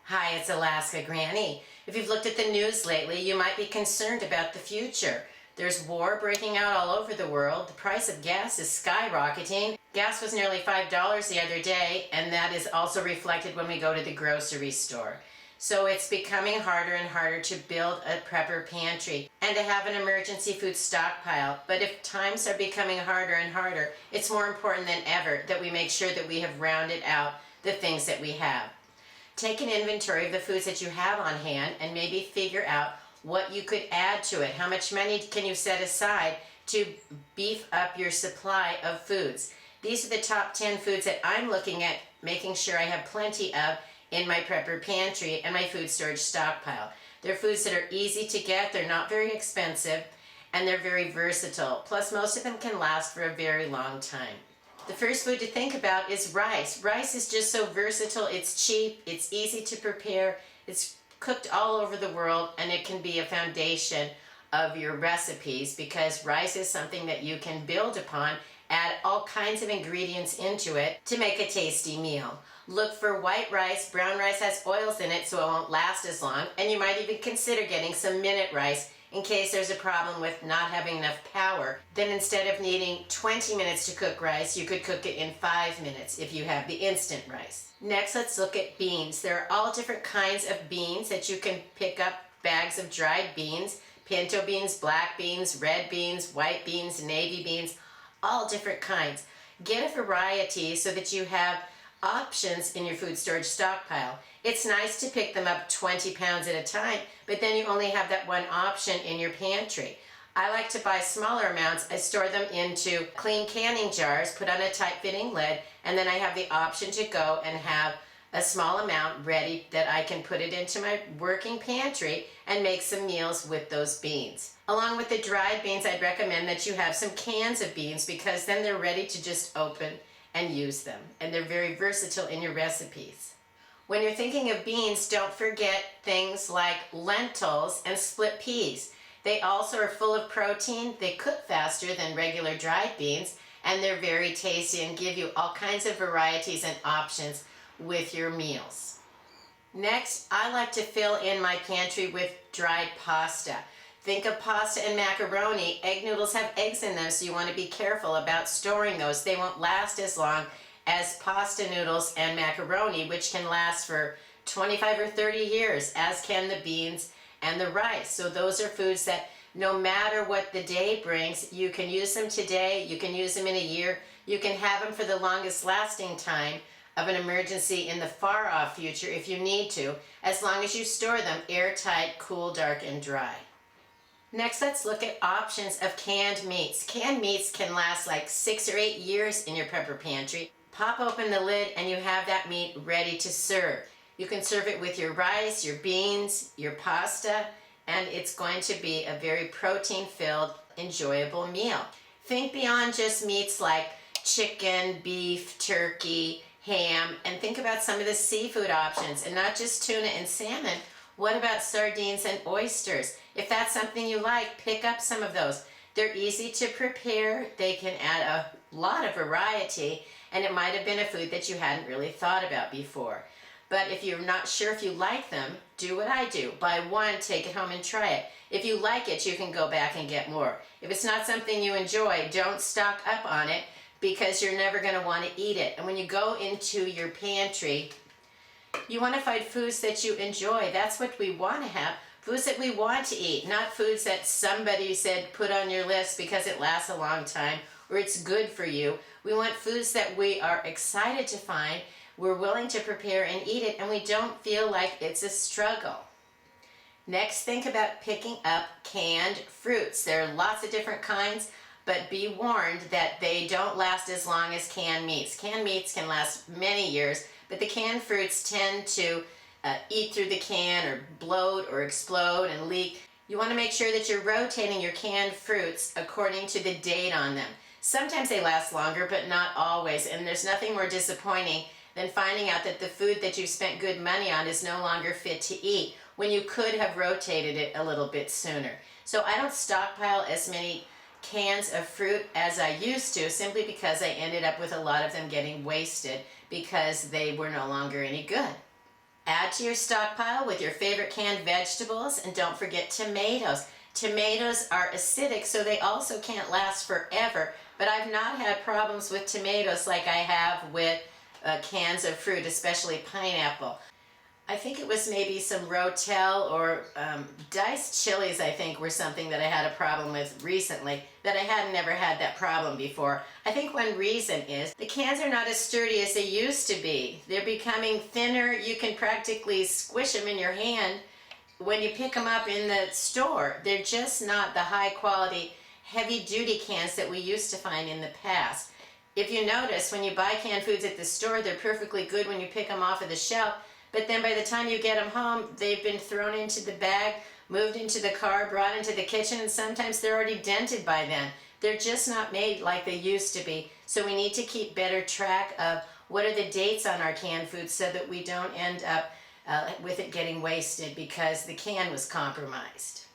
Hi, it's Alaska Granny. If you've looked at the news lately, you might be concerned about the future. There's war breaking out all over the world. The price of gas is skyrocketing. Gas was nearly $5 the other day, and that is also reflected when we go to the grocery store. So it's becoming harder and harder to build a prepper pantry and to have an emergency food stockpile. But if times are becoming harder and harder, it's more important than ever that we make sure that we have rounded out the things that we have. Take an inventory of the foods that you have on hand and maybe figure out what you could add to it. How much money can you set aside to beef up your supply of foods? These are the top 10 foods that I'm looking at making sure I have plenty of in my prepper pantry and my food storage stockpile. They're foods that are easy to get, they're not very expensive, and they're very versatile. Plus, most of them can last for a very long time. The first food to think about is rice. Rice is just so versatile, it's cheap, it's easy to prepare, it's cooked all over the world, and it can be a foundation of your recipes because rice is something that you can build upon, add all kinds of ingredients into it to make a tasty meal. Look for white rice. Brown rice has oils in it so it won't last as long, and you might even consider getting some minute rice in case there's a problem with not having enough power. Then instead of needing 20 minutes to cook rice, you could cook it in 5 minutes if you have the instant rice. Next, let's look at beans. There are all different kinds of beans that you can pick up, bags of dried beans, pinto beans, black beans, red beans, white beans, navy beans, all different kinds. Get a variety so that you have options in your food storage stockpile. It's nice to pick them up 20 pounds at a time, but then you only have that one option in your pantry. I like to buy smaller amounts. I store them into clean canning jars, put on a tight-fitting lid, and then I have the option to go and have a small amount ready that I can put it into my working pantry and make some meals with those beans. Along with the dried beans, I'd recommend that you have some cans of beans because then they're ready to just open and use them, and they're very versatile in your recipes. When you're thinking of beans, don't forget things like lentils and split peas. They also are full of protein, they cook faster than regular dried beans, and they're very tasty and give you all kinds of varieties and options with your meals. Next, I like to fill in my pantry with dried pasta. Think of pasta and macaroni. Egg noodles have eggs in them, so you want to be careful about storing those. They won't last as long as pasta noodles and macaroni, which can last for 25 or 30 years, as can the beans and the rice. So those are foods that no matter what the day brings, you can use them today, you can use them in a year, you can have them for the longest lasting time of an emergency in the far off future if you need to, as long as you store them airtight, cool, dark, and dry. Next, let's look at options of canned meats. Canned meats can last like 6 or 8 years in your prepper pantry. Pop open the lid and you have that meat ready to serve. You can serve it with your rice, your beans, your pasta, and it's going to be a very protein-filled, enjoyable meal. Think beyond just meats like chicken, beef, turkey, ham, and think about some of the seafood options, and not just tuna and salmon. What about sardines and oysters? If that's something you like, pick up some of those. They're easy to prepare, they can add a lot of variety, and it might have been a food that you hadn't really thought about before. But if you're not sure if you like them, do what I do. Buy one, take it home and try it. If you like it, you can go back and get more. If it's not something you enjoy, don't stock up on it because you're never going to want to eat it. And when you go into your pantry, you want to find foods that you enjoy. That's what we want to have. Foods that we want to eat, not foods that somebody said put on your list because it lasts a long time or it's good for you. We want foods that we are excited to find, we're willing to prepare and eat it, and we don't feel like it's a struggle. Next, think about picking up canned fruits. There are lots of different kinds, but be warned that they don't last as long as canned meats. Canned meats can last many years, but the canned fruits tend to eat through the can or bloat or explode and leak. You want to make sure that you're rotating your canned fruits according to the date on them. Sometimes they last longer, but not always, and there's nothing more disappointing than finding out that the food that you spent good money on is no longer fit to eat when you could have rotated it a little bit sooner. So I don't stockpile as many cans of fruit as I used to, simply because I ended up with a lot of them getting wasted because they were no longer any good. Add to your stockpile with your favorite canned vegetables, and don't forget tomatoes. Tomatoes are acidic, so they also can't last forever, but I've not had problems with tomatoes like I have with cans of fruit, especially pineapple. I think it was maybe some Rotel or diced chilies, I think, were something that I had a problem with recently that I hadn't never had that problem before. I think one reason is the cans are not as sturdy as they used to be. They're becoming thinner. You can practically squish them in your hand when you pick them up in the store. They're just not the high quality, heavy duty cans that we used to find in the past. If you notice, when you buy canned foods at the store, they're perfectly good when you pick them off of the shelf. But then by the time you get them home, they've been thrown into the bag, moved into the car, brought into the kitchen, and sometimes they're already dented by then. They're just not made like they used to be. So we need to keep better track of what are the dates on our canned foods so that we don't end up with it getting wasted because the can was compromised.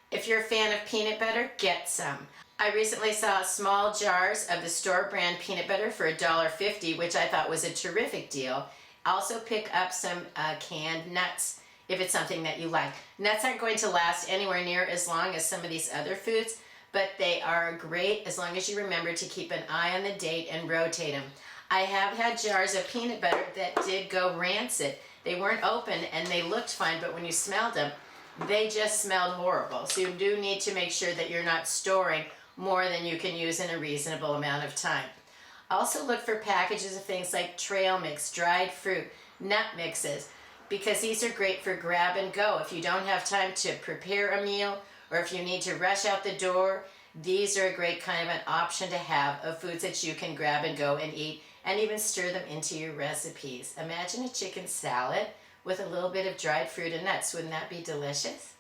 If you're a fan of peanut butter, get some. I recently saw small jars of the store brand peanut butter for $1.50, which I thought was a terrific deal. Also pick up some canned nuts if it's something that you like. Nuts aren't going to last anywhere near as long as some of these other foods, but they are great as long as you remember to keep an eye on the date and rotate them. I have had jars of peanut butter that did go rancid. They weren't open and they looked fine, but when you smelled them, they just smelled horrible. So you do need to make sure that you're not storing more than you can use in a reasonable amount of time. Also look for packages of things like trail mix, dried fruit, nut mixes, because these are great for grab and go. If you don't have time to prepare a meal or if you need to rush out the door, these are a great kind of an option to have of foods that you can grab and go and eat and even stir them into your recipes. Imagine a chicken salad with a little bit of dried fruit and nuts. Wouldn't that be delicious?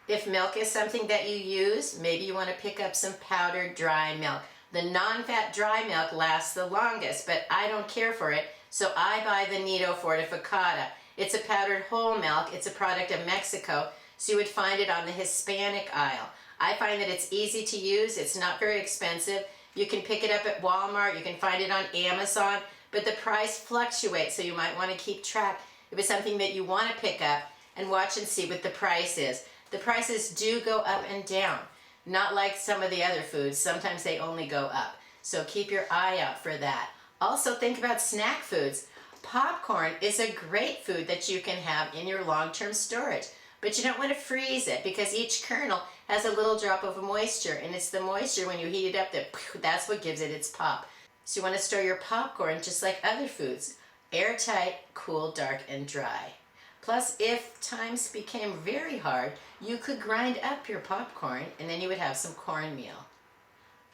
If milk is something that you use, maybe you want to pick up some powdered dry milk. The non-fat dry milk lasts the longest, but I don't care for it, so I buy the Nido Fortificata. It's a powdered whole milk. It's a product of Mexico, so you would find it on the Hispanic aisle. I find that it's easy to use. It's not very expensive. You can pick it up at Walmart. You can find it on Amazon, but the price fluctuates, so you might want to keep track if it's something that you want to pick up and watch and see what the price is. The prices do go up and down. Not like some of the other foods. Sometimes they only go up. So keep your eye out for that. Also think about snack foods. Popcorn is a great food that you can have in your long-term storage. But you don't want to freeze it because each kernel has a little drop of moisture. And it's the moisture when you heat it up that's what gives it its pop. So you want to store your popcorn just like other foods. Airtight, cool, dark, and dry. Plus, if times became very hard, you could grind up your popcorn and then you would have some cornmeal.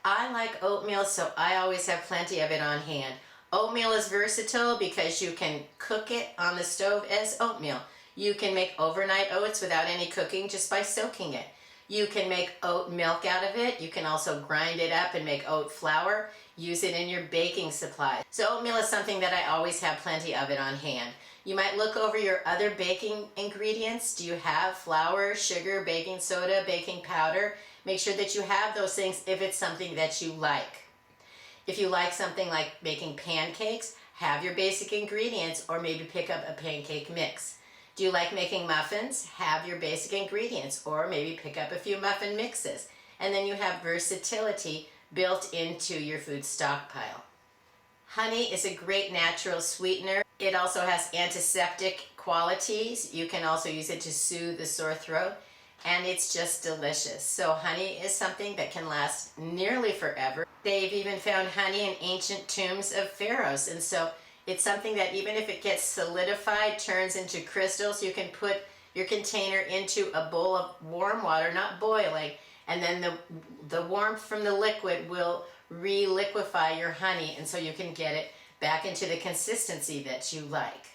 I like oatmeal, so I always have plenty of it on hand. Oatmeal is versatile because you can cook it on the stove as oatmeal. You can make overnight oats without any cooking just by soaking it. You can make oat milk out of it. You can also grind it up and make oat flour. Use it in your baking supplies. So oatmeal is something that I always have plenty of it on hand. You might look over your other baking ingredients. Do you have flour, sugar, baking soda, baking powder? Make sure that you have those things if it's something that you like. If you like something like making pancakes, have your basic ingredients or maybe pick up a pancake mix. Do you like making muffins? Have your basic ingredients or maybe pick up a few muffin mixes. And then you have versatility built into your food stockpile. Honey is a great natural sweetener. It also has antiseptic qualities. You can also use it to soothe the sore throat, and it's just delicious. So honey is something that can last nearly forever. They've even found honey in ancient tombs of pharaohs, and so it's something that even if it gets solidified, turns into crystals, you can put your container into a bowl of warm water, not boiling, and then the warmth from the liquid will re-liquefy your honey, and so you can get it back into the consistency that you like.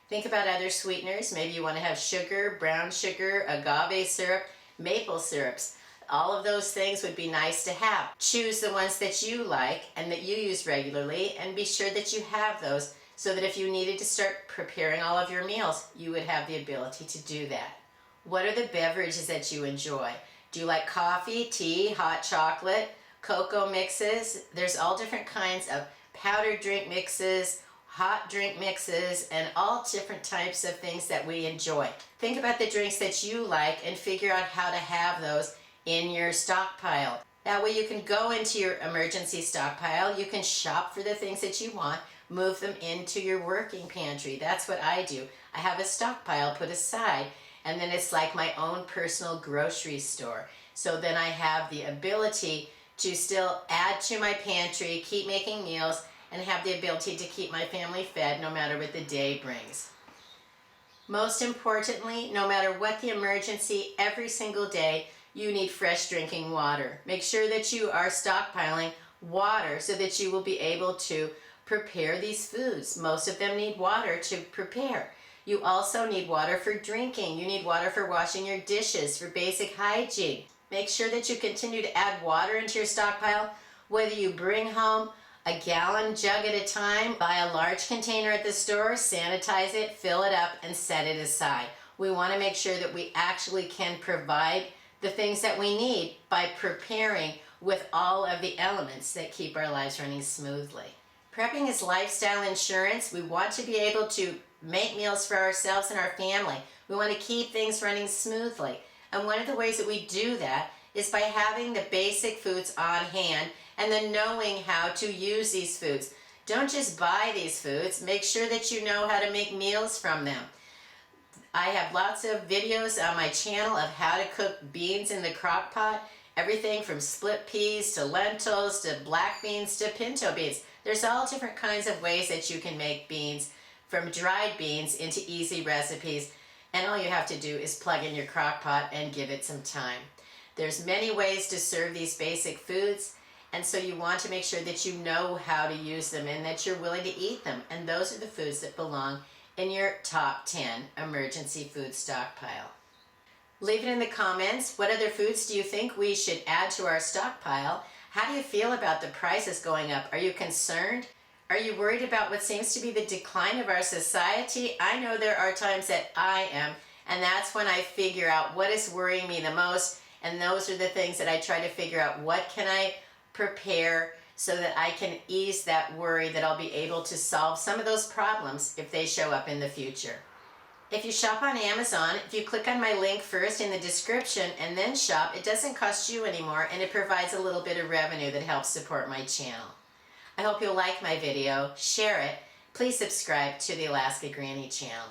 Think about other sweeteners. Maybe you want to have sugar, brown sugar, agave syrup, maple syrups. All of those things would be nice to have. Choose the ones that you like and that you use regularly, and be sure that you have those so that if you needed to start preparing all of your meals, you would have the ability to do that. What are the beverages that you enjoy? Do you like coffee, tea, hot chocolate, cocoa mixes? There's all different kinds of powdered drink mixes, hot drink mixes, and all different types of things that we enjoy. Think about the drinks that you like and figure out how to have those in your stockpile. That way you can go into your emergency stockpile, you can shop for the things that you want, move them into your working pantry. That's what I do. I have a stockpile put aside, and then it's like my own personal grocery store. So then I have the ability to still add to my pantry, keep making meals, and have the ability to keep my family fed no matter what the day brings. Most importantly, no matter what the emergency, every single day, you need fresh drinking water. Make sure that you are stockpiling water so that you will be able to prepare these foods. Most of them need water to prepare. You also need water for drinking. You need water for washing your dishes, for basic hygiene. Make sure that you continue to add water into your stockpile, whether you bring home a gallon jug at a time, buy a large container at the store, sanitize it, fill it up, and set it aside. We want to make sure that we actually can provide the things that we need by preparing with all of the elements that keep our lives running smoothly. Prepping is lifestyle insurance. We want to be able to make meals for ourselves and our family. We want to keep things running smoothly. And one of the ways that we do that is by having the basic foods on hand and then knowing how to use these foods. Don't just buy these foods. Make sure that you know how to make meals from them. I have lots of videos on my channel of how to cook beans in the crock pot. Everything from split peas to lentils to black beans to pinto beans. There's all different kinds of ways that you can make beans, from dried beans into easy recipes. And all you have to do is plug in your crock pot and give it some time. There's many ways to serve these basic foods, and so you want to make sure that you know how to use them and that you're willing to eat them. And those are the foods that belong in your top 10 emergency food stockpile. Leave it in the comments. What other foods do you think we should add to our stockpile? How do you feel about the prices going up? Are you concerned? Are you worried about what seems to be the decline of our society? I know there are times that I am, and that's when I figure out what is worrying me the most, and those are the things that I try to figure out. What can I prepare so that I can ease that worry, that I'll be able to solve some of those problems if they show up in the future. If you shop on Amazon, if you click on my link first in the description and then shop, it doesn't cost you anymore, and it provides a little bit of revenue that helps support my channel. I hope you'll like my video, share it. Please subscribe to the Alaska Granny channel.